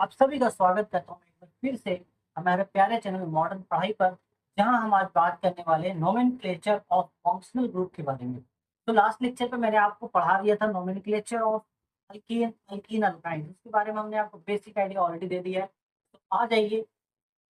आप सभी का स्वागत करता हूँ एक बार फिर से हमारे प्यारे चैनल मॉडर्न पढ़ाई पर, जहां हम आज बात करने वाले हैं नोमेनक्लेचर ऑफ फंक्शनल ग्रुप के बारे में। तो लास्ट लेक्चर पे मैंने आपको पढ़ा दिया था nomenclature of alkyne alkyne alkyne, उसके बारे में हमने आपको बेसिक आइडिया ऑलरेडी दे दिया है। तो आ जाइए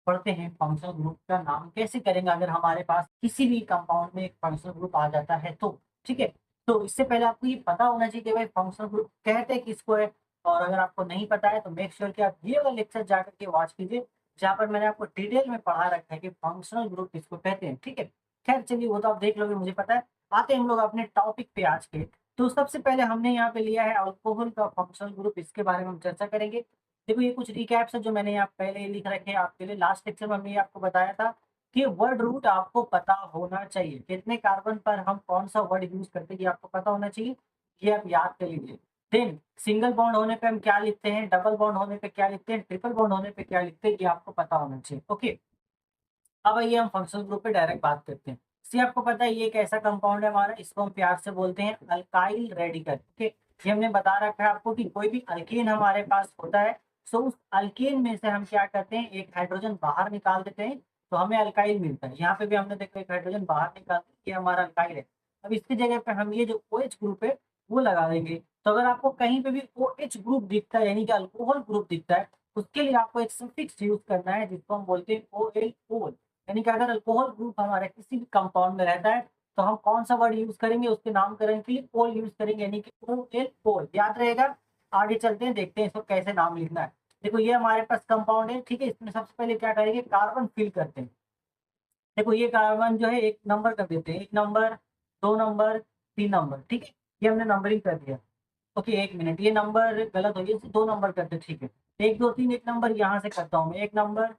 पढ़ते हैं फंक्शनल ग्रुप का नाम कैसे करेंगे अगर हमारे पास किसी भी कंपाउंड में एक फंक्शनल ग्रुप आ जाता है तो। ठीक है, तो इससे पहले आपको ये पता होना चाहिए कि भाई फंक्शनल ग्रुप कहते हैं किसको है। और अगर आपको नहीं पता है तो मेक श्योर कि आप ये वाला लेक्चर जाकर के वॉच कीजिए, जहाँ पर मैंने आपको डिटेल में पढ़ा रखा है कि फंक्शनल ग्रुप किसको कहते हैं। ठीक है, खैर चलिए वो तो आप देख लोगे, मुझे पता है। आते हैं हम लोग अपने टॉपिक पे आज के। तो सबसे पहले हमने यहाँ पे लिया है अल्कोहल का फंक्शनल ग्रुप, इसके बारे में हम चर्चा करेंगे। देखो ये कुछ रिकैप्स है जो मैंने यहाँ पहले लिख रखे हैं आपके लिए। लास्ट लेक्चर में हमने आपको बताया था कि वर्ड रूट आपको पता होना चाहिए, कितने कार्बन पर हम कौन सा वर्ड यूज करते हैं ये आपको पता होना चाहिए। ये आप याद कर लीजिए। देन सिंगल बॉन्ड होने पे हम क्या लिखते हैं, डबल बॉन्ड होने पे क्या लिखते हैं, ट्रिपल बॉन्ड होने पे क्या लिखते हैं, ये आपको पता होना चाहिए। ओके, अब आइए हम फंक्शनल ग्रुप पे डायरेक्ट बात करते हैं। सी आपको पता है ये एक ऐसा कंपाउंड है हमारा, इसको हम प्यार से बोलते हैं अल्काइल रेडिकल। ओके, ये हमने बता रखा है आपको कि कोई भी अल्केन हमारे पास होता है, सो उस अल्केन में से हम क्या करते हैं, एक हाइड्रोजन बाहर निकाल देते हैं, तो हमें अल्काइल मिलता है। यहाँ पे भी हमने देखो एक हाइड्रोजन बाहर निकाल दिया, ये हमारा अल्काइल है। अब इसकी जगह पे हम ये जो OH ग्रुप है वो लगा देंगे। तो अगर आपको कहीं पे भी OH ग्रुप दिखता है यानी कि अल्कोहल ग्रुप दिखता है, उसके लिए आपको एक सफिक्स यूज करना है जिसको हम बोलते हैं OL। यानी कि अगर अल्कोहल ग्रुप हमारे किसी भी कंपाउंड में रहता है तो हम कौन सा वर्ड यूज करेंगे, उसके नामकरण के लिए ओल यूज करेंगे, यानी कि OL ओल। याद रहेगा। आगे चलते हैं, देखते हैं इसको कैसे नाम लिखना है। देखो ये हमारे पास कंपाउंड है, ठीक है। इसमें सबसे पहले क्या करेंगे, कार्बन फिल करते हैं। देखो ये कार्बन जो है एक नंबर कर देते हैं, 1 नंबर, 2 नंबर, 3 नंबर, ठीक है। ये हमने नंबरिंग कर दिया। ओके, 1 मिनट, ये नंबर गलत हो गया, इसे 2 नंबर करते, ठीक है। 1 2 3, 1 नंबर यहाँ से करता हूँ मैं, 1 नंबर,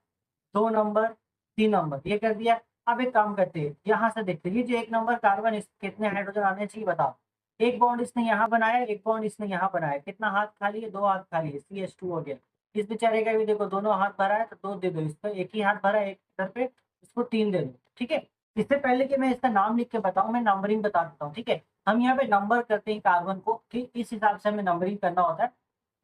2 नंबर, 3 नंबर, ये कर दिया। अब एक काम करते हैं, यहाँ से देखते हैं ये जो 1 नंबर कार्बन, इस कितने हाइड्रोजन आने चाहिए बताओ। एक बॉन्ड इसने यहाँ बनाया, एक बॉन्ड इसने यहाँ बनाया, कितना हाथ खाली है, 2 हाथ खाली है, CH2 हो गया। इस बेचारे का भी देखो दोनों हाथ भरा है तो 2 दे दो, इसका एक ही हाथ भरा है एक इधर पे, इसको 3 दे दो, ठीक है। इससे पहले कि मैं इसका नाम लिख के बताऊं, मैं नंबरिंग बता देता हूँ, ठीक है। हम यहाँ पे नंबर करते हैं कार्बन को, ठीक इस हिसाब से हमें नंबरिंग करना होता है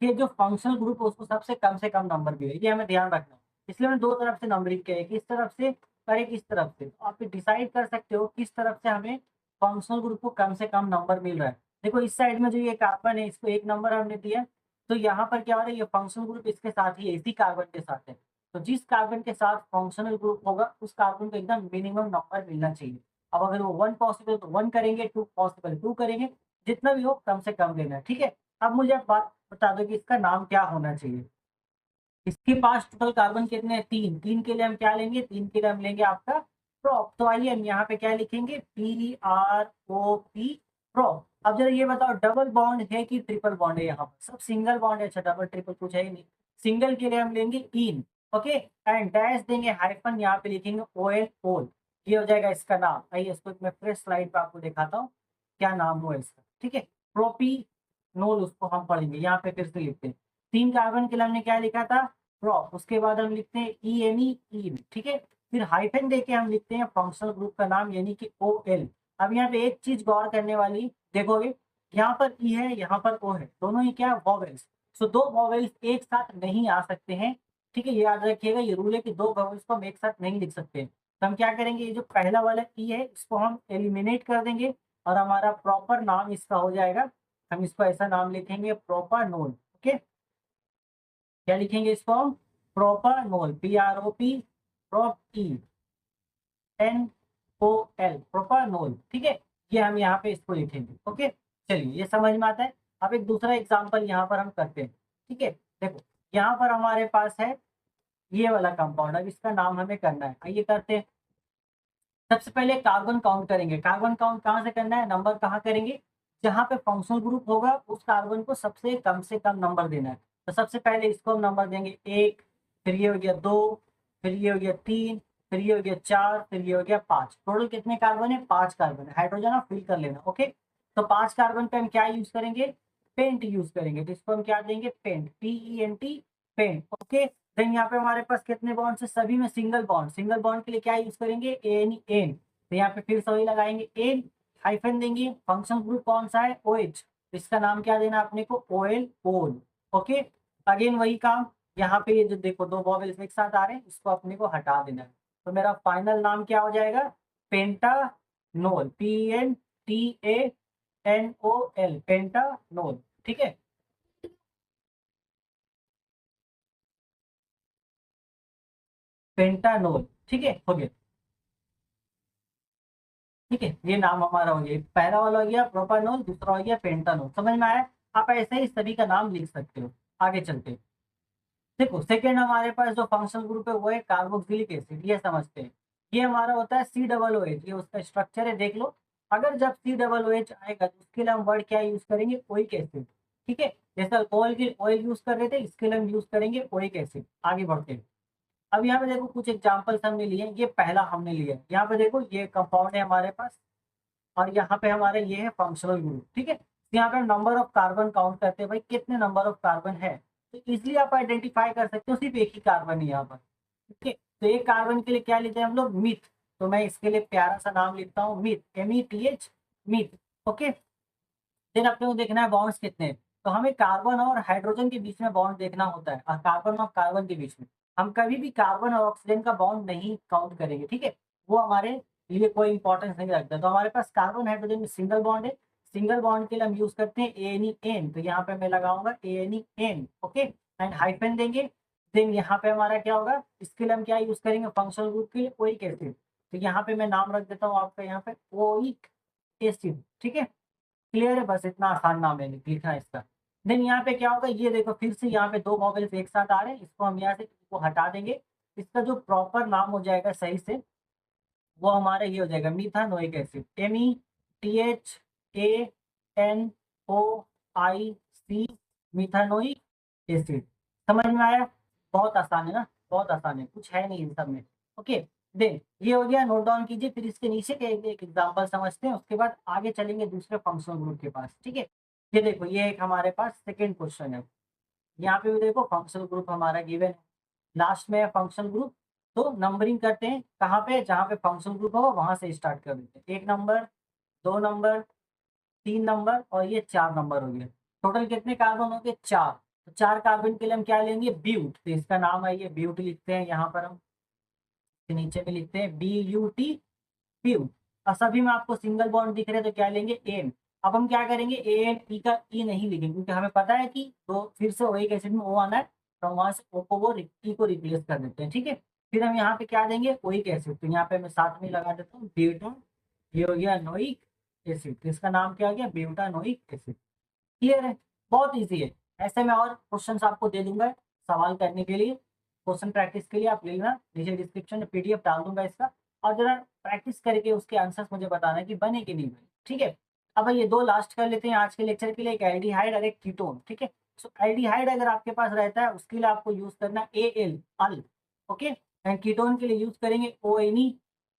कि जो फंक्शनल ग्रुप है उसको सबसे कम नंबर भी है, ये हमें ध्यान रखना है। इसलिए मैंने 2 तरफ से नंबरिंग किया है, एक इस तरफ से और एक इस तरफ से। तो आप डिसाइड कर सकते हो किस तरफ से हमें फंक्शनल ग्रुप को कम से कम नंबर मिल रहा है। देखो इस साइड में जो ये कार्बन है इसको 1 नंबर हमने दिया, तो यहाँ पर क्या हो रहा है, ये फंक्शनल ग्रुप इसके साथ ही है, इसी कार्बन के साथ है। तो जिस कार्बन के साथ फंक्शनल ग्रुप होगा उस कार्बन को एकदम मिनिमम नंबर मिलना चाहिए। अब अगर वो 1 पॉसिबल तो 1 करेंगे, 2 पॉसिबल 2 करेंगे, जितना भी हो कम से कम लेना है, ठीक है। अब मुझे आप बात बता दो कि इसका नाम क्या होना चाहिए। इसके पास टोटल कार्बन कितने हैं, 3। 3 के लिए हम क्या लेंगे, 3 के लिए हम लेंगे आपका प्रोप। तो आइए हम यहाँ पे क्या लिखेंगे, PROP प्रोप। अब जरा ये बताओ डबल बॉन्ड है कि ट्रिपल बॉन्ड है, यहाँ पर सब सिंगल बॉन्ड है। अच्छा, डबल ट्रिपल कुछ है ही नहीं। सिंगल के लिए हम लेंगे इन। ओके, एंड डैश देंगे, हाइफन यहाँ पे लिखेंगे OL ओल। ये हो जाएगा इसका नाम। आइए इसको मैं फ्रेश स्लाइड पे आपको दिखाता हूँ क्या नाम हुआ इसका, ठीक है। प्रोपीनोल उसको हम पढ़ेंगे, यहाँ पे फिर से लिखते हैं। 3 कार्बन के लिए हमने क्या लिखा था, प्रॉप। उसके बाद हम लिखते हैं ENE इन, ठीक है। फिर हाइफन देके हम लिखते हैं फंक्शनल ग्रुप का नाम यानी कि OL। अब यहाँ पे एक चीज गौर करने वाली देखोगे, यहाँ पर E है, यहाँ पर O है, दोनों ही क्या वॉवेल्स। सो 2 वॉवेल्स एक साथ नहीं आ सकते हैं, ठीक है। ये याद रखिएगा, ये रूल है कि 2 वॉवेल्स को हम एक साथ नहीं लिख सकते। तो हम क्या करेंगे, ये जो पहला वाला E है इसको हम एलिमिनेट कर देंगे और हमारा प्रॉपर नाम इसका हो जाएगा, हम इसको ऐसा नाम लिखेंगे प्रोपानोल। ओके, क्या लिखेंगे इसको हम, propanol, PROP prop NOL propanol, ठीक है। ये हम यहाँ पे इसको लिखेंगे। ओके, चलिए ये समझ में आता है। अब एक दूसरा एग्जांपल यहाँ पर हम करते हैं, ठीक है। देखो यहाँ पर हमारे पास है ये वाला कंपाउंड, अब इसका नाम हमें करना है, आइए करते हैं। सबसे पहले कार्बन काउंट करेंगे। कार्बन काउंट कहाँ से करना है, नंबर कहाँ करेंगे, जहाँ पे फंक्शनल ग्रुप होगा उस कार्बन को सबसे कम नंबर देना है। तो सबसे पहले इसको हम नंबर देंगे 1, फिर ये हो गया 2, फिर ये हो गया 3, फिर ये हो गया 4, फिर ये हो गया 5। टोटल कितने कार्बन है, 5 कार्बन है। हाइड्रोजन आप फिल कर लेना। ओके, तो 5 कार्बन पे हम क्या यूज करेंगे, पेंट यूज करेंगे। तो इसको हम क्या देंगे, pent, PENT, pent. Okay, then यहाँ पे हमारे पास कितने बॉन्ड है, सभी में सिंगल बॉन्ड। सिंगल बॉन्ड के लिए क्या यूज करेंगे, एन। तो यहाँ पे फिर से वही लगाएंगे एन, हाइफन देंगे। फंक्शन ग्रुप कौन सा है, OH। इसका नाम क्या देना अपने को, OL ओल। ओके, अगेन वही काम, यहाँ पे ये जो देखो दो वॉवेल्स एक साथ आ रहे हैं, इसको अपने को हटा देना है। तो मेरा फाइनल नाम क्या हो जाएगा, पेंटानोल, PENTANOL, पेंटानोल। ठीक है, पेंटानोल। ठीक है, हो गया। ठीक है, ये नाम हमारा हो गया, पहला वाला हो गया प्रोपानोल, दूसरा हो गया पेंटानोल। समझ में आया? आप ऐसे ही सभी का नाम लिख सकते हो। आगे चलते हैं। देखो सेकेंड हमारे पास जो फंक्शनल ग्रुप है वो है कार्बोक्सिलिक एसिड, ये समझते हैं। ये हमारा होता है COOH, ये उसका स्ट्रक्चर है, देख लो। अगर जब COOH आएगा तो उसके लिए हम वर्ड क्या यूज करेंगे, ओइक एसिड। ठीक है, जैसे अल्कोहल के ऑयल यूज कर रहे थे, इसके लिए हम यूज करेंगे ओइक एसिड। आगे बढ़ते हैं। अब यहाँ पे देखो कुछ एग्जाम्पल्स हमने लिए हैं, ये पहला हमने लिया है। यहाँ पे देखो ये कंपाउंड है हमारे पास, और यहाँ पे हमारे ये है फंक्शनल ग्रुप। ठीक है, तो यहाँ पे नंबर ऑफ कार्बन काउंट करते हैं, भाई कितने नंबर ऑफ कार्बन है, तो इजिली आप आइडेंटिफाई कर सकते हो, सिर्फ एक ही कार्बन है यहाँ पर। ठीक है, तो एक कार्बन के लिए क्या लेते हैं हम लोग, मिथ। तो मैं इसके लिए प्यारा सा नाम लिखता हूँ, meth, METH, meth. Okay, then अपने को देखना है बॉन्ड्स कितने हैं। तो हमें कार्बन और हाइड्रोजन के बीच में बॉन्ड देखना होता है, और कार्बन और कार्बन के बीच में हम कभी भी कार्बन और ऑक्सीजन का बॉन्ड नहीं काउंट करेंगे। ठीक है, वो हमारे लिए कोई इंपॉर्टेंस नहीं रखता। तो हमारे पास कार्बन हाइड्रोजन में सिंगल बॉन्ड है, सिंगल बॉन्ड के लिए हम यूज करते हैं ANEN। तो यहाँ पे मैं लगाऊंगा ANEN। ओके, एंड हाइफन देंगे। देन यहाँ पे हमारा क्या होगा, इसके लिए हम क्या यूज करेंगे, फंक्शनल ग्रुप के लिए ओइक एसिड। तो यहाँ पे मैं नाम रख देता हूँ आपका, यहाँ पे ओइक एसिड। ठीक है, क्लियर है? बस इतना आसान नाम है लिखना है इसका। देन यहाँ पे क्या होगा, ये देखो फिर से यहाँ पे दो वॉवेल्स एक साथ आ रहे हैं, इसको हम यहाँ से इसको हटा देंगे। इसका जो प्रॉपर नाम हो जाएगा सही से, वो हमारा ये हो जाएगा मीथानोइक एसिड, METHANOIC, मीथानोइक एसिड। समझ में आया? बहुत आसान है ना, बहुत आसान है, कुछ है नहीं इन सब में। ओके, देन ये हो गया, नोट डाउन कीजिए। फिर इसके नीचे के एक एग्जांपल समझते हैं, उसके बाद आगे चलेंगे दूसरे फंक्शनल ग्रुप के पास। ठीक है, ये देखो ये एक हमारे पास सेकेंड क्वेश्चन है। यहाँ पे भी देखो फंक्शनल ग्रुप हमारा गिवन है, लास्ट में है फंक्शनल ग्रुप। तो नंबरिंग करते हैं, कहाँ पे, जहाँ पे फंक्शनल ग्रुप होगा वहां से स्टार्ट कर देते हैं। 1 नंबर, 2 नंबर, 3 नंबर, और ये 4 नंबर हो गया। टोटल कितने कार्बन हो गए, 4। तो 4 कार्बन के लिए हम क्या लेंगे, ब्यूट। तो इसका नाम है ये ब्यूट, लिखते हैं यहाँ पर हम, इसके नीचे में लिखते हैं BUT, ब्यूट। और सभी में आपको सिंगल बॉन्ड दिख रहे हैं, तो क्या लेंगे, एन। अब हम क्या करेंगे, ANE का ई नहीं लिखेंगे, क्योंकि हमें पता है कि तो फिर से ओइक एसिड में ओ आना है, तो हम वहां से ओ को वो ई को रिप्लेस कर देते हैं। ठीक है, फिर हम यहाँ पे क्या देंगे, ओइक एसिड। तो यहाँ पे मैं साथ में लगा देता हूँ ब्यूटा, ये हो गया नोइक एसिड। तो इसका नाम क्या हो गया, ब्यूटानोइक एसिड। क्लियर है? बहुत ईजी है। ऐसे में और क्वेश्चंस आपको दे दूंगा सवाल करने के लिए, क्वेश्चन प्रैक्टिस के लिए आप ले लेना, नीचे डिस्क्रिप्शन में PDF डाल दूंगा इसका। और जरा प्रैक्टिस करके उसके आंसर्स मुझे बताना है कि बने कि नहीं बने। ठीक है, अब ये दो लास्ट कर लेते हैं आज के लेक्चर के लिए, एक एल्डिहाइड और एक कीटोन। ठीक है, सो एल्डिहाइड अगर आपके पास रहता है उसके लिए आपको यूज करना है AL, al. Okay, and ketone के लिए यूज करेंगे ONE,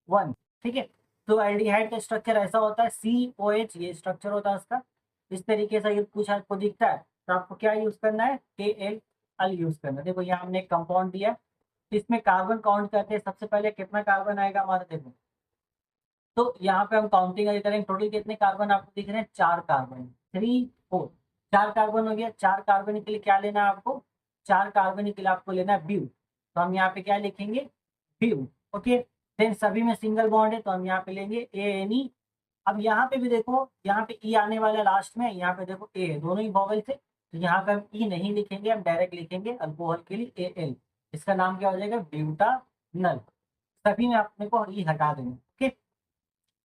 1। ठीक है, तो एल्डिहाइड का स्ट्रक्चर ऐसा होता है, COH, ये स्ट्रक्चर होता है उसका। इस तरीके से ये कुछ आपको दिखता है, तो आपको क्या यूज करना है, AL, अल यूज करना है। देखो यहाँ हमने एक कंपाउंड दिया, तो इसमें कार्बन काउंट करते हैं, सबसे पहले कितना कार्बन आएगा हमारा, देखो। तो यहाँ पे हम काउंटिंग अगर करें, टोटल कितने कार्बन आपको दिख रहे हैं, 4 कार्बन, 3 4। 4 कार्बन हो गया। 4 कार्बन के लिए क्या लेना है आपको, 4 कार्बन के लिए आपको लेना है ब्यू। तो हम यहाँ पे क्या लिखेंगे, ब्यू। ओके, देन सभी में सिंगल बॉन्ड है, तो हम यहाँ पे लेंगे ANE। अब यहाँ पे भी देखो, यहाँ पे ई आने वाला लास्ट में, यहाँ पे देखो ए, दोनों ही वॉवल थे, तो यहाँ पे हम ई नहीं लिखेंगे, हम डायरेक्ट लिखेंगे अल्कोहल के लिए AL। इसका नाम क्या हो जाएगा, ब्यूटानल। सभी में अपने को ई हटा देंगे। ओके,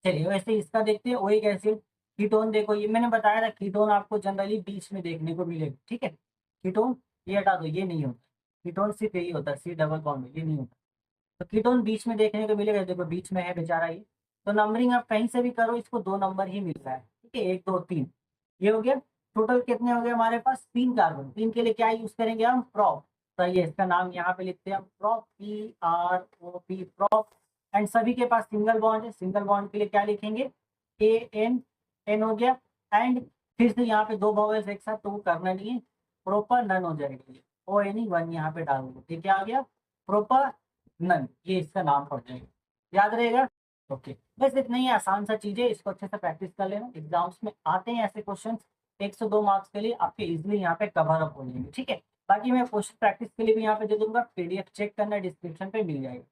चलिए वैसे इसका देखते हैं, ओइक एसिड। कीटोन देखो, ये मैंने बताया था, कीटोन आपको जनरली बीच में देखने को मिलेगा। ठीक है, कीटोन ये हटा दो, ये नहीं होता। कीटोन सिर्फ यही होता है, C डबल बॉन्ड, ये नहीं होता। तो कीटोन बीच में देखने को मिलेगा, देखो बीच में है बेचारा ये। तो नंबरिंग आप कहीं से भी करो, इसको 2 नंबर ही मिल रहा है। ठीक है, 1 2 3, ये हो गया। टोटल कितने हो गए हमारे पास, 3 कार्बन। 3 के लिए क्या यूज करेंगे हम, प्रोप। तो ये इसका नाम यहाँ पे लिखते हैं हम, प्रोप, PROP, प्रोप। एंड सभी के पास सिंगल बॉन्ड है, सिंगल बॉन्ड के लिए क्या लिखेंगे, AN हो गया। एंड फिर से यहाँ पे दो वॉवेल्स एक साथ, तो वो करना नहीं है, प्रोपर नन हो जाएगा। ONE, 1 यहाँ पे डाल दो, ये क्या आ गया, प्रोपर नन, ये इसका नाम पड़ जाएगा। याद रहेगा? ओके, बस इतना ही आसान सा चीज है, इसको अच्छे से प्रैक्टिस कर लेना। एग्जाम्स में आते हैं ऐसे क्वेश्चन, 102 मार्क्स के लिए आपके इजिली यहाँ पे कवर अप हो जाएंगे। ठीक है, बाकी मैं क्वेश्चन प्रैक्टिस के लिए भी यहाँ पे दे दूंगा, पीडीएफ चेक करना डिस्क्रिप्शन पे मिल जाएगा।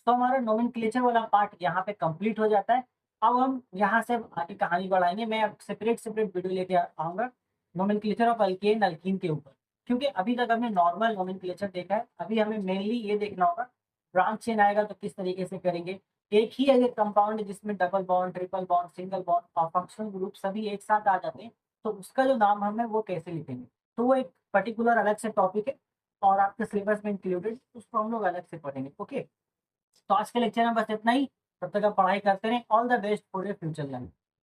तो हमारा नोमेनक्लेचर वाला पार्ट यहाँ पे कंप्लीट हो जाता है। अब हम यहाँ से आगे कहानी बढ़ाएंगे। मैं अब सेपरेट सेपरेट वीडियो लेके आऊंगा नोमेनक्लेचर ऑफ अल्केन अल्कीन के ऊपर, क्योंकि अभी तक हमने नॉर्मल नोमेनक्लेचर देखा है। अभी हमें मेनली ये देखना होगा ब्रांच चेन आएगा तो किस तरीके से करेंगे। एक ही अगर कंपाउंड जिसमें double bond, triple bond, single bond और फंक्शनल ग्रुप सभी एक साथ आ जाते हैं, तो उसका जो नाम हम है वो कैसे लिखेंगे, तो वो एक पर्टिकुलर अलग से टॉपिक है और आपके सिलेबस में इंक्लूडेड, उसको हम लोग अलग से पढ़ेंगे। ओके, तो आज के लेक्चर में बस इतना ही। तब तक आप पढ़ाई करते रहें। All the best for your future life.